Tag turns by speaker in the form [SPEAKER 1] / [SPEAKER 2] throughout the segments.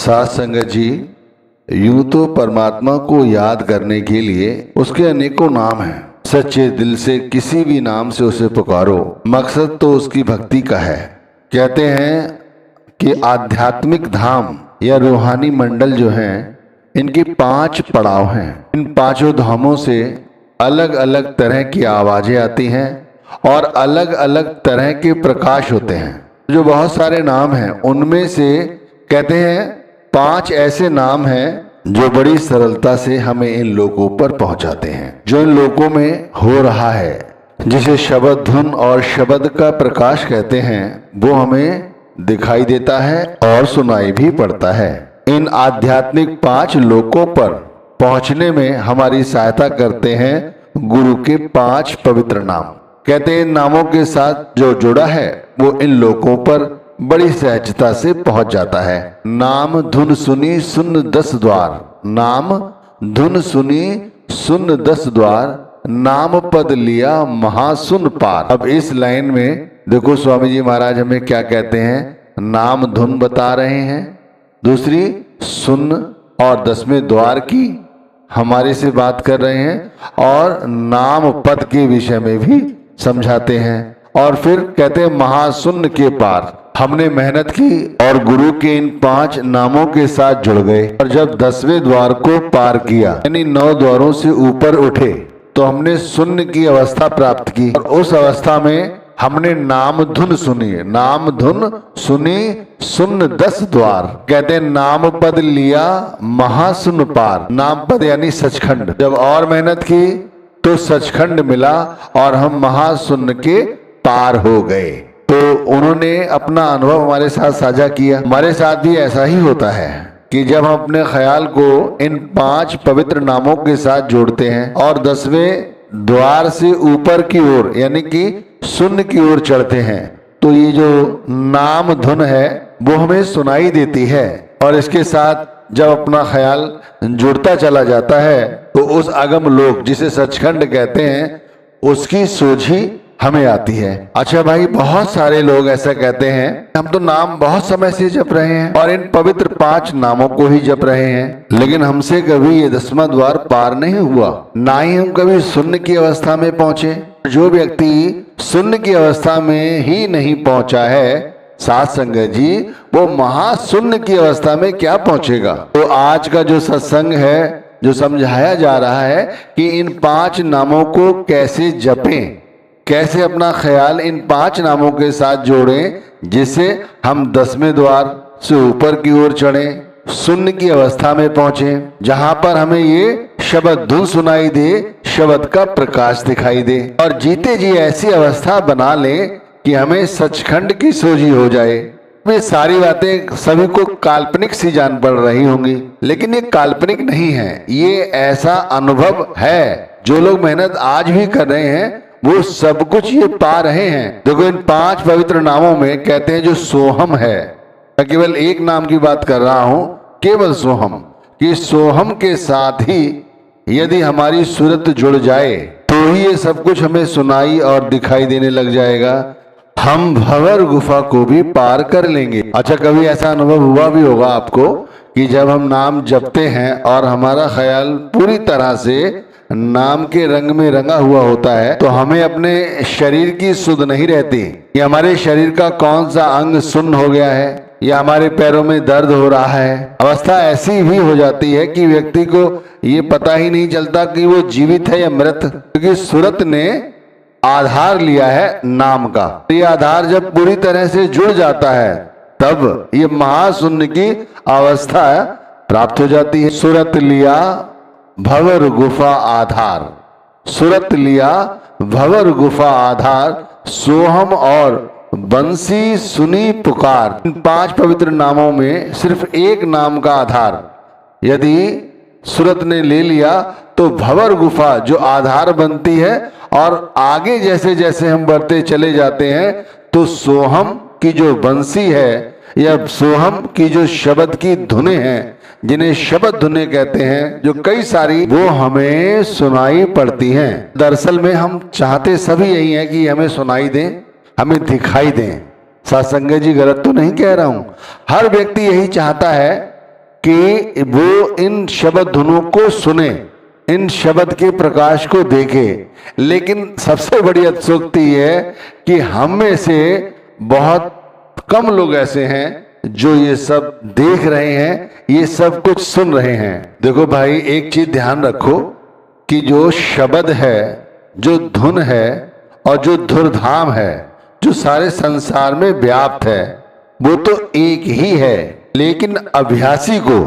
[SPEAKER 1] साथ संगत जी, यूं तो परमात्मा को याद करने के लिए उसके अनेकों नाम हैं। सच्चे दिल से किसी भी नाम से उसे पुकारो, मकसद तो उसकी भक्ति का है। कहते हैं कि आध्यात्मिक धाम या रूहानी मंडल जो हैं, इनके 5 पड़ाव हैं। इन 5 धामों से अलग अलग तरह की आवाजें आती हैं और अलग अलग तरह के प्रकाश होते हैं। जो बहुत सारे नाम हैं, उनमें से कहते हैं 5 ऐसे नाम हैं जो बड़ी सरलता से हमें इन लोकों पर पहुंचाते हैं। जो इन लोकों में हो रहा है, जिसे शब्द धुन और शब्द का प्रकाश कहते हैं, वो हमें दिखाई देता है और सुनाई भी पड़ता है। इन आध्यात्मिक 5 लोकों पर पहुंचने में हमारी सहायता करते हैं गुरु के 5 पवित्र नाम। कहते हैं इन नामों के साथ जो जुड़ा है वो इन लोकों पर बड़ी सहजता से पहुंच जाता है। नाम धुन सुनी सुन 10 द्वार, नाम धुन सुनी सुन 10 द्वार, नाम पद लिया महासुन पार। अब इस लाइन में देखो स्वामी जी महाराज हमें क्या कहते हैं। नाम धुन बता रहे हैं, दूसरी सुन और 10वें द्वार की हमारे से बात कर रहे हैं और नाम पद के विषय में भी समझाते हैं। और फिर कहते हैं महाशून्य के पार। हमने मेहनत की और गुरु के इन 5 नामों के साथ जुड़ गए और जब 10वें द्वार को पार किया, यानी 9 द्वारों से ऊपर उठे, तो हमने शून्य की अवस्था प्राप्त की और उस अवस्था में हमने नाम धुन सुनी। नाम धुन सुनी सुन 10 द्वार। कहते हैं नाम पद लिया महाशून्य पार। नाम पद यानी सचखंड। जब और मेहनत की तो सचखंड मिला और हम महाशून्य के पार हो गए। तो उन्होंने अपना अनुभव हमारे साथ साझा किया। हमारे साथ भी ऐसा ही होता है कि जब हम अपने ख्याल को इन 5 पवित्र नामों के साथ जोड़ते हैं और 10वें द्वार से ऊपर की ओर यानी कि शून्य की ओर चढ़ते हैं, तो ये जो नाम धुन है वो हमें सुनाई देती है। और इसके साथ जब अपना ख्याल जुड़ता चला जाता है तो उस अगम लोक जिसे सचखंड कहते हैं, उसकी सोझी हमें आती है। अच्छा भाई, बहुत सारे लोग ऐसा कहते हैं हम तो नाम बहुत समय से जप रहे हैं और इन पवित्र 5 नामों को ही जप रहे हैं, लेकिन हमसे कभी ये 10वां द्वार पार नहीं हुआ, ना ही हम कभी शून्य की अवस्था में पहुंचे। जो व्यक्ति शून्य की अवस्था में ही नहीं पहुंचा है, साथ संगत जी, वो महाशून्य की अवस्था में क्या पहुंचेगा। तो आज का जो सत्संग है, जो समझाया जा रहा है कि इन 5 नामों को कैसे जपें, कैसे अपना ख्याल इन 5 नामों के साथ जोड़ें, जिससे हम 10वें द्वार से ऊपर की ओर चढ़ें, शून्य की अवस्था में पहुंचे, जहां पर हमें ये शब्द धुन सुनाई दे, शब्द का प्रकाश दिखाई दे और जीते जी ऐसी अवस्था बना लें कि हमें सचखंड की सोझी हो जाए। वे सारी बातें सभी को काल्पनिक सी जान पड़ रही होंगी, लेकिन ये काल्पनिक नहीं है, ये ऐसा अनुभव है। जो लोग मेहनत आज भी कर रहे हैं वो सब कुछ ये पा रहे हैं। देखो इन 5 पवित्र नामों में कहते हैं जो सोहम है, मैं केवल एक नाम की बात कर रहा हूं, केवल सोहम, कि सोहम के साथ ही यदि हमारी सूरत जुड़ जाए तो ही ये सब कुछ हमें सुनाई और दिखाई देने लग जाएगा। हम भंवर गुफा को भी पार कर लेंगे। अच्छा, कभी ऐसा अनुभव हुआ भी होगा आपको कि जब हम नाम जपते हैं और हमारा ख्याल पूरी तरह से नाम के रंग में रंगा हुआ होता है, तो हमें अपने शरीर की सुध नहीं रहती कि हमारे शरीर का कौन सा अंग सुन्न हो गया है या हमारे पैरों में दर्द हो रहा है। अवस्था ऐसी भी हो जाती है कि व्यक्ति को ये पता ही नहीं चलता कि वो जीवित है या मृत, क्योंकि सूरत ने आधार लिया है नाम का। ये आधार जब पूरी तरह से जुड़ जाता है तब ये महाशून्य की अवस्था प्राप्त हो जाती है। सूरत लिया भंवर गुफा आधार, सूरत लिया भंवर गुफा आधार, सोहम और बंसी सुनी पुकार। इन 5 पवित्र नामों में सिर्फ एक नाम का आधार यदि सूरत ने ले लिया तो भंवर गुफा जो आधार बनती है और आगे जैसे जैसे हम बढ़ते चले जाते हैं तो सोहम की जो बंसी है या सोहम की जो शब्द की धुनें हैं, जिन्हें शब्द धुनें कहते हैं, जो कई सारी, वो हमें सुनाई पड़ती हैं। दरअसल में हम चाहते सभी यही है कि हमें सुनाई दें, हमें दिखाई दें। सत्संग जी, गलत तो नहीं कह रहा हूं। हर व्यक्ति यही चाहता है कि वो इन शब्द धुनों को सुने, इन शब्द के प्रकाश को देखे। लेकिन सबसे बड़ी अत्युक्ति है कि हम में से बहुत कम लोग ऐसे हैं जो ये सब देख रहे हैं, ये सब कुछ सुन रहे हैं। देखो भाई, एक चीज ध्यान रखो कि जो शब्द है, जो धुन है और जो धुरधाम है, जो सारे संसार में व्याप्त है, वो तो एक ही है। लेकिन अभ्यासी को,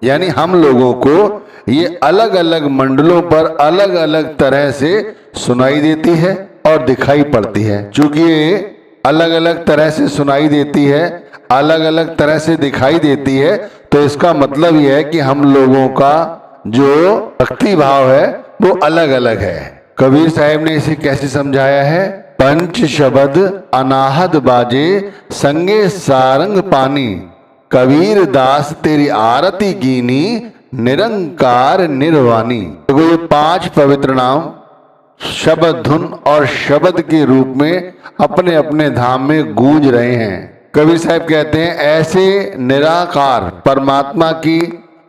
[SPEAKER 1] यानी हम लोगों को, ये अलग अलग मंडलों पर अलग अलग तरह से सुनाई देती है और दिखाई पड़ती है। चूंकि ये अलग अलग तरह से सुनाई देती है, अलग अलग तरह से दिखाई देती है, तो इसका मतलब यह है कि हम लोगों का जो भक्ति भाव है वो अलग अलग है। कबीर साहब ने इसे कैसे समझाया है? पंच शब्द अनाहद बाजे संगे सारंग पानी, कबीर दास तेरी आरती कीनी निरंकार निर्वाणी। तो ये 5 पवित्र नाम शब्द धुन और शब्द के रूप में अपने अपने धाम में गूंज रहे हैं। कबीर साहब कहते हैं, ऐसे निराकार परमात्मा की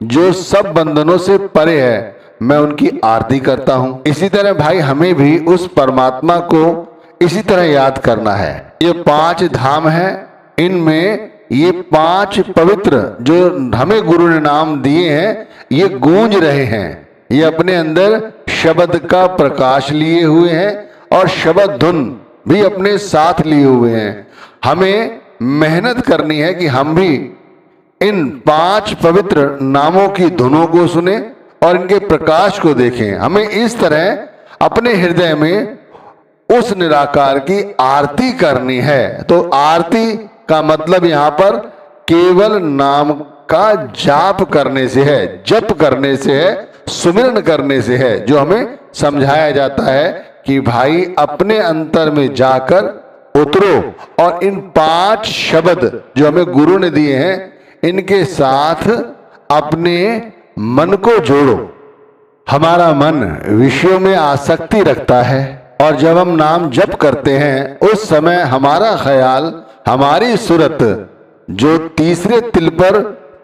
[SPEAKER 1] जो सब बंधनों से परे है, मैं उनकी आरती करता हूं। इसी तरह भाई हमें भी उस परमात्मा को इसी तरह याद करना है। ये 5 धाम हैं, इनमें ये 5 पवित्र जो हमें गुरु ने नाम दिए हैं, ये गूंज रहे हैं। ये अपने अंदर शब्द का प्रकाश लिए हुए हैं और शब्द धुन भी अपने साथ लिए हुए हैं। हमें मेहनत करनी है कि हम भी इन 5 पवित्र नामों की धुनों को सुने और इनके प्रकाश को देखें। हमें इस तरह अपने हृदय में उस निराकार की आरती करनी है। तो आरती का मतलब यहाँ पर केवल नाम का जाप करने से है, जप करने से है, सुमिरन करने से है। जो हमें समझाया जाता है कि भाई अपने अंतर में जाकर उतरो और इन 5 शब्द जो हमें गुरु ने दिए हैं, इनके साथ अपने मन को जोड़ो। हमारा मन विषयों में आसक्ति रखता है और जब हम नाम जप करते हैं उस समय हमारा ख्याल, हमारी सूरत जो तीसरे तिल पर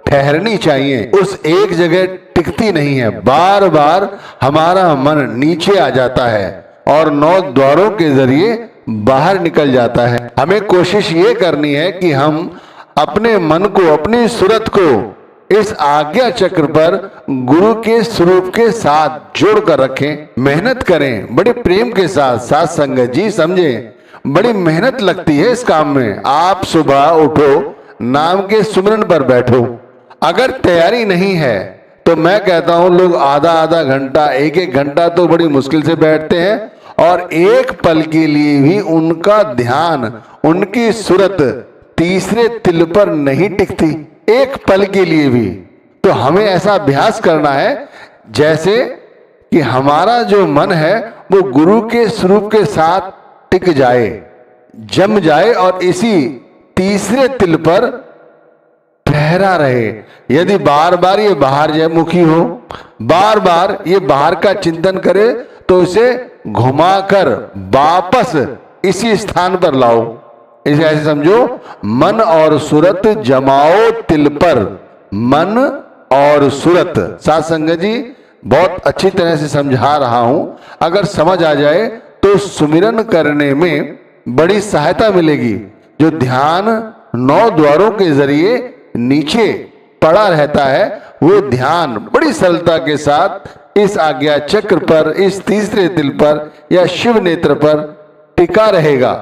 [SPEAKER 1] ठहरनी चाहिए, उस एक जगह टिकती नहीं है। बार बार हमारा मन नीचे आ जाता है और 9 द्वारों के जरिए बाहर निकल जाता है। हमें कोशिश ये करनी है कि हम अपने मन को, अपनी सूरत को इस आज्ञा चक्र पर गुरु के स्वरूप के साथ जोड़कर रखें। मेहनत करें बड़े प्रेम के साथ। साथ संगत जी समझें, बड़ी मेहनत लगती है इस काम में। आप सुबह उठो, नाम के सुमिरन पर बैठो। अगर तैयारी नहीं है तो मैं कहता हूं लोग आधा आधा घंटा, 1-1 घंटा तो बड़ी मुश्किल से बैठते हैं और एक पल के लिए भी उनका ध्यान, उनकी सूरत तीसरे तिल पर नहीं टिकती, एक पल के लिए भी। तो हमें ऐसा अभ्यास करना है जैसे कि हमारा जो मन है वो गुरु के स्वरूप के साथ टिक जाए, जम जाए और इसी तीसरे तिल पर ठहरा रहे। यदि बार बार ये बाहर मुखी हो, बार बार ये बाहर का चिंतन करे, तो इसे घुमाकर वापस इसी स्थान पर लाओ। इसे ऐसे समझो, मन और सूरत जमाओ तिल पर, मन और सूरत। साथ संगत जी बहुत अच्छी तरह से समझा रहा हूं। अगर समझ आ जाए तो सुमिरन करने में बड़ी सहायता मिलेगी। जो ध्यान 9 द्वारों के जरिए नीचे पड़ा रहता है, वो ध्यान बड़ी सरलता के साथ इस आज्ञा चक्र पर, इस तीसरे तिल पर या शिव नेत्र पर टिका रहेगा।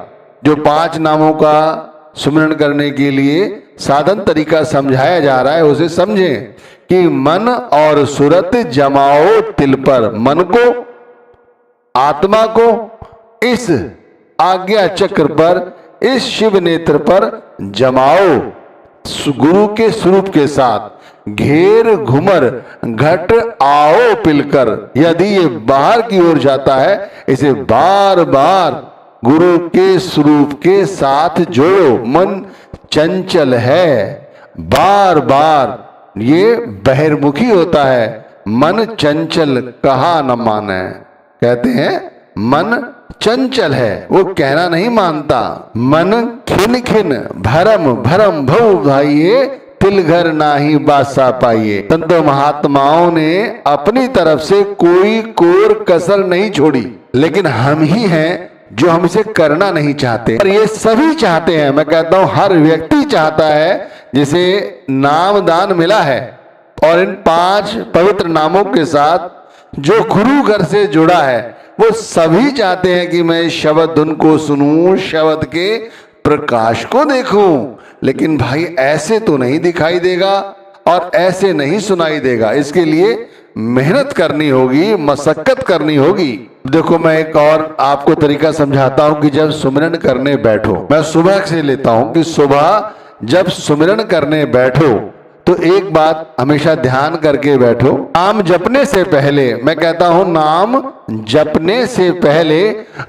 [SPEAKER 1] जो 5 नामों का सुमिरन करने के लिए साधन तरीका समझाया जा रहा है, उसे समझें कि मन और सूरत जमाओ तिल पर। मन को, आत्मा को इस आज्ञा चक्र पर, इस शिव नेत्र पर जमाओ गुरु के स्वरूप के साथ। घेर घुमर घट आओ पिलकर। यदि ये बाहर की ओर जाता है, इसे बार बार गुरु के स्वरूप के साथ जोड़ो। मन चंचल है, बार बार ये बहिर्मुखी होता है। मन चंचल कहा न माने, कहते हैं मन चंचल है, वो कहना नहीं मानता। मन खिन खिन भरम भरम भव भाइये तिल घर नाही बासा पाइए। संत महात्माओं ने अपनी तरफ से कोई कोर कसर नहीं छोड़ी, लेकिन हम ही हैं जो हम इसे करना नहीं चाहते। और ये सभी चाहते हैं, मैं कहता हूं हर व्यक्ति चाहता है जिसे नाम दान मिला है और इन 5 पवित्र नामों के साथ जो गुरु घर से जुड़ा है, वो सभी चाहते हैं कि मैं शब्द धुन को सुनूं, शब्द के प्रकाश को देखूं। लेकिन भाई ऐसे तो नहीं दिखाई देगा और ऐसे नहीं सुनाई देगा। इसके लिए मेहनत करनी होगी, मशक्कत करनी होगी। देखो मैं एक और आपको तरीका समझाता हूं कि जब सुमिरन करने बैठो, मैं सुबह से लेता हूं कि सुबह जब सुमिरन करने बैठो तो एक बात हमेशा ध्यान करके बैठो। नाम जपने से पहले, मैं कहता हूं नाम जपने से पहले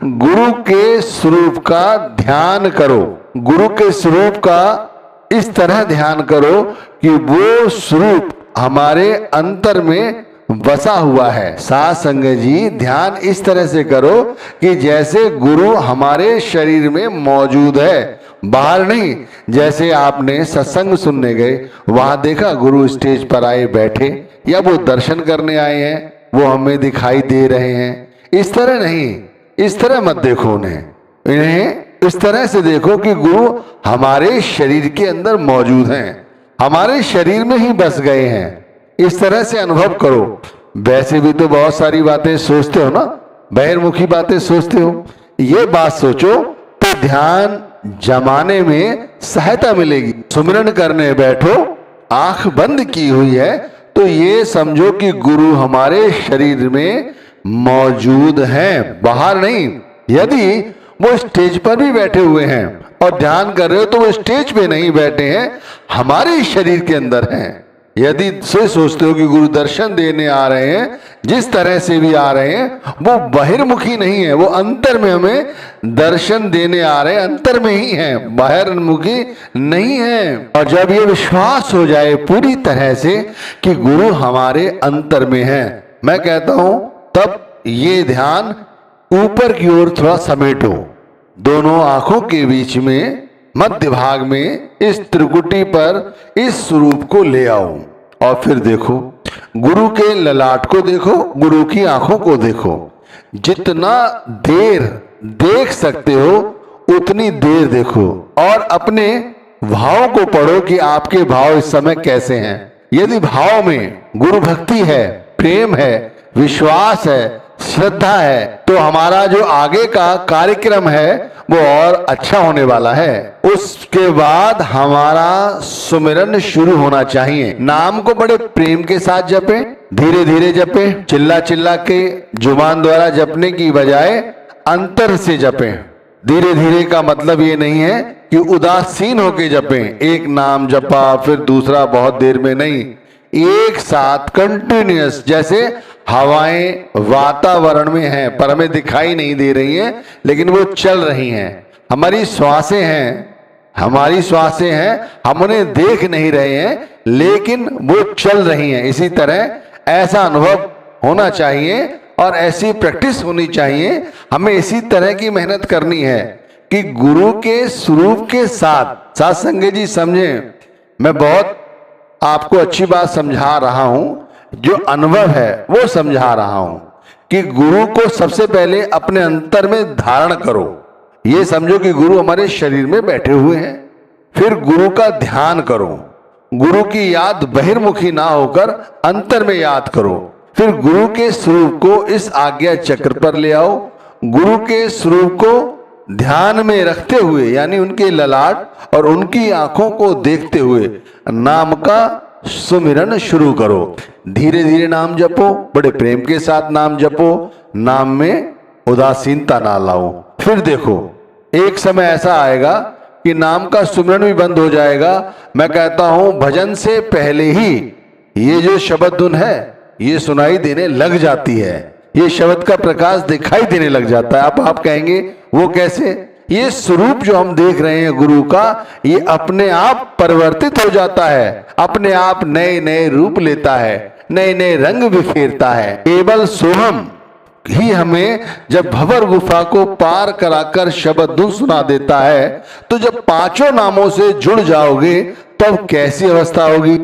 [SPEAKER 1] गुरु के स्वरूप का ध्यान करो। गुरु के स्वरूप का इस तरह ध्यान करो कि वो स्वरूप हमारे अंतर में बसा हुआ है। साध संगत जी ध्यान इस तरह से करो कि जैसे गुरु हमारे शरीर में मौजूद है, बाहर नहीं। जैसे आपने सत्संग सुनने गए, वहां देखा गुरु स्टेज पर आए बैठे, या वो दर्शन करने आए हैं, वो हमें दिखाई दे रहे हैं। इस तरह नहीं, इस तरह मत देखो इन्हें इस तरह से देखो कि गुरु हमारे शरीर के अंदर मौजूद हैं, हमारे शरीर में ही बस गए हैं। इस तरह से अनुभव करो। वैसे भी तो बहुत सारी बातें सोचते हो ना, बहिर्मुखी बातें सोचते हो। ये बात सोचो तो ध्यान जमाने में सहायता मिलेगी। सुमिरन करने बैठो, आंख बंद की हुई है तो ये समझो कि गुरु हमारे शरीर में मौजूद हैं, बाहर नहीं। यदि वो स्टेज पर भी बैठे हुए हैं और ध्यान कर रहे हो तो वो स्टेज पे नहीं बैठे हैं, हमारे शरीर के अंदर हैं। यदि से सोचते हो कि गुरु दर्शन देने आ रहे हैं, जिस तरह से भी आ रहे हैं, वो बहिर्मुखी नहीं है, वो अंतर में हमें दर्शन देने आ रहे हैं, अंतर में ही हैं, बाहरमुखी नहीं है। और जब ये विश्वास हो जाए पूरी तरह से कि गुरु हमारे अंतर में है, मैं कहता हूं तब ये ध्यान ऊपर की ओर थोड़ा समेटो। दोनों आंखों के बीच में मध्य भाग में इस त्रिकुटी पर इस स्वरूप को ले आओ और फिर देखो गुरु के ललाट को देखो, गुरु की आंखों को देखो। जितना देर देख सकते हो उतनी देर देखो और अपने भाव को पढ़ो कि आपके भाव इस समय कैसे हैं। यदि भाव में गुरु भक्ति है, प्रेम है, विश्वास है, श्रद्धा है, तो हमारा जो आगे का कार्यक्रम है वो और अच्छा होने वाला है। उसके बाद हमारा सुमिरन शुरू होना चाहिए। नाम को बड़े प्रेम के साथ जपे, धीरे धीरे जपे, चिल्ला चिल्ला के जुबान द्वारा जपने की बजाय अंतर से जपे। धीरे धीरे का मतलब ये नहीं है कि उदासीन होके जपे। एक नाम जपा फिर दूसरा बहुत देर में नहीं, एक साथ कंटिन्यूअस। जैसे हवाएं वातावरण में हैं पर हमें दिखाई नहीं दे रही हैं, लेकिन वो चल रही हैं। हमारी श्वासें हैं, हमारी श्वासें हैं, हम उन्हें देख नहीं रहे हैं लेकिन वो चल रही हैं। इसी तरह ऐसा अनुभव होना चाहिए और ऐसी प्रैक्टिस होनी चाहिए। हमें इसी तरह की मेहनत करनी है कि गुरु के स्वरूप के साथ। साथ संगत जी समझें, मैं बहुत आपको अच्छी बात समझा रहा हूं, जो अनुभव है वो समझा रहा हूं कि गुरु को सबसे पहले अपने अंतर में धारण करो। ये समझो कि गुरु हमारे शरीर में बैठे हुए हैं। फिर गुरु का ध्यान करो, गुरु की याद बहिर्मुखी ना होकर अंतर में याद करो। फिर गुरु के स्वरूप को इस आज्ञा चक्र पर ले आओ। गुरु के स्वरूप को ध्यान में रखते हुए, यानी उनके ललाट और उनकी आंखों को देखते हुए नाम का सुमिरन शुरू करो। धीरे धीरे नाम जपो, बड़े प्रेम के साथ नाम जपो, नाम में उदासीनता ना लाओ। फिर देखो एक समय ऐसा आएगा कि नाम का सुमिरन भी बंद हो जाएगा। मैं कहता हूं भजन से पहले ही ये जो शब्द धुन है ये सुनाई देने लग जाती है, ये शब्द का प्रकाश दिखाई देने लग जाता है। अब आप कहेंगे वो कैसे? ये स्वरूप जो हम देख रहे हैं गुरु का, ये अपने आप परिवर्तित हो जाता है, अपने आप नए नए रूप लेता है, नए नए रंग बिखेरता है। केवल सोहम ही हमें जब भंवर गुफा को पार कराकर शब्द धुन सुना देता है, तो जब पांचों नामों से जुड़ जाओगे तब कैसी अवस्था होगी।